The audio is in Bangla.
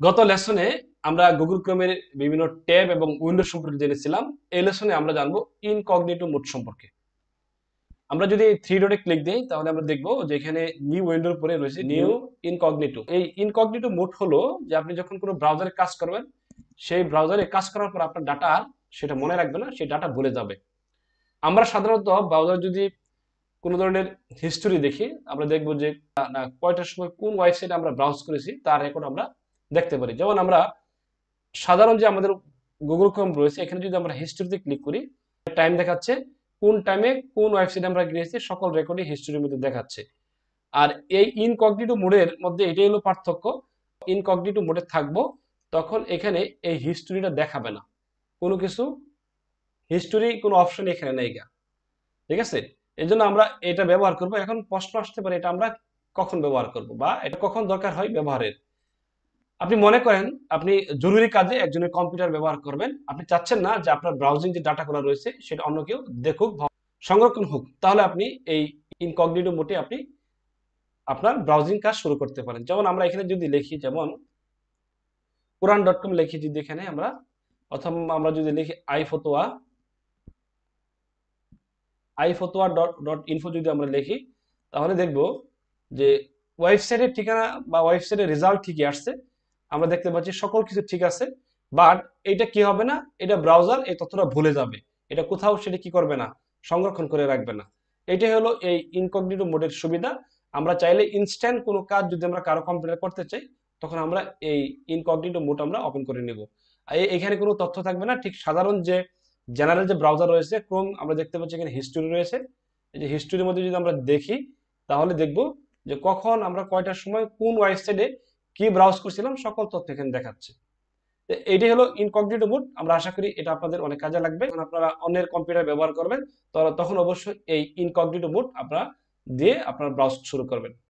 গত লেসনে আমরা গুগল ক্রোমের বিভিন্ন ট্যাব এবং উইন্ডো সম্পর্কে জেনেছিলাম। এই লেসনে আমরা জানবো ইনকগনিটো মোড সম্পর্কে। আমরা যদি থ্রি ডটে ক্লিক দিই তাহলে আমরা দেখবো যে এখানে নিউ উইন্ডোর পরে রয়েছে নিউ ইনকগনিটো। এই ইনকগনিটো মোড হলো যে আপনি যখন কোনো ব্রাউজারে কাজ করবেন, সেই ব্রাউজারে কাজ করার পর আপনার ডাটা আর সেটা মনে রাখবে না, সেই ডাটা ভুলে যাবে। আমরা সাধারণত ব্রাউজার যদি কোনো ধরনের হিস্টোরি দেখি, আমরা দেখবো যে না কয়টার সময় কোন ওয়েবসাইটে আমরা ব্রাউজ করেছি তার রেকর্ড আমরা দেখতে পারি। যেমন আমরা সাধারণ যে আমাদের গুগল ক্রোম রয়েছে, এখানে যদি আমরা হিস্ট্রিতে ক্লিক করি, টাইম দেখাচ্ছে কোন টাইমে কোন ওয়েবসাইটে আমরা গিয়েছি, সকল রেকর্ডই হিস্ট্রির মধ্যে দেখাচ্ছে। আর এই ইনকগনিটো মোডের মধ্যে এটাই হলো পার্থক্য। ইনকগনিটো মোডে থাকবো তখন এখানে এই হিস্ট্রিটা দেখাবে না, কোনো কিছু হিস্টোরি কোনো অপশন এখানে নেই গা। ঠিক আছে, এই জন্য আমরা এটা ব্যবহার করব। এখন প্রশ্ন আসতে পারে এটা আমরা কখন ব্যবহার করব বা এটা কখন দরকার হয় ব্যবহারের। আপনি মনে করেন আপনি জরুরি কাজে একজনের কম্পিউটার ব্যবহার করবেন, আপনি চাচ্ছেন না যে আপনার ব্রাউজিং যে ডাটাগুলো রয়েছে সেটা অন্য কেউ দেখুক বা সংরক্ষণ হোক, তাহলে আপনি এই ইনকগনিটো মোডে আপনি আপনার ব্রাউজিং কাজ শুরু করতে পারেন। যেমন আমরা এখানে যদি লিখি, যেমন quran.com লিখি যদি এখানে আমরা, অথবা আমরা যদি লিখি আইফতোয়া ডট ইনফো যদি আমরা লিখি, তাহলে দেখব যে ওয়েবসাইটের ঠিকানা বা ওয়েবসাইটের রেজাল্ট ঠিকই আসছে, আমরা দেখতে পাচ্ছি সকল কিছু ঠিক আছে। বাট এটা কি হবে না, এটা ব্রাউজার এই তথ্যটা ভুলে যাবে, এটা কোথাও সেটা কি করবে না, সংরক্ষণ করে রাখবে না। এটাই হলো এই ইনকগনিটো মোডের সুবিধা। আমরা চাইলে ইনস্ট্যান্ট কোনো কাজ যদি আমরা কারো কম্পিউটার করতে চাই, তখন আমরা এই ইনকগনিটো মোড আমরা ওপেন করে নেব। এখানে কোনো তথ্য থাকবে না, ঠিক সাধারণ যে জেনারেল যে ব্রাউজার রয়েছে ক্রোম, আমরা দেখতে পাচ্ছি এখানে হিস্টোরি রয়েছে। এই যে হিস্টোরির মধ্যে যদি আমরা দেখি, তাহলে দেখব যে কখন আমরা কয়টার সময় কোন ওয়েবসাইটে কি ব্রাউজ করছিলাম, সকল তথ্য এখানে দেখাচ্ছে। এটি হলো ইনকগনিটো মোড। আমরা আশা করি এটা আপনাদের অনেক কাজে লাগবে। যখন আপনারা অন্যের কম্পিউটার ব্যবহার করবেন, তখন অবশ্যই এই ইনকগনিটো মোড আপনারা দিয়ে আপনারা ব্রাউজ শুরু করবেন।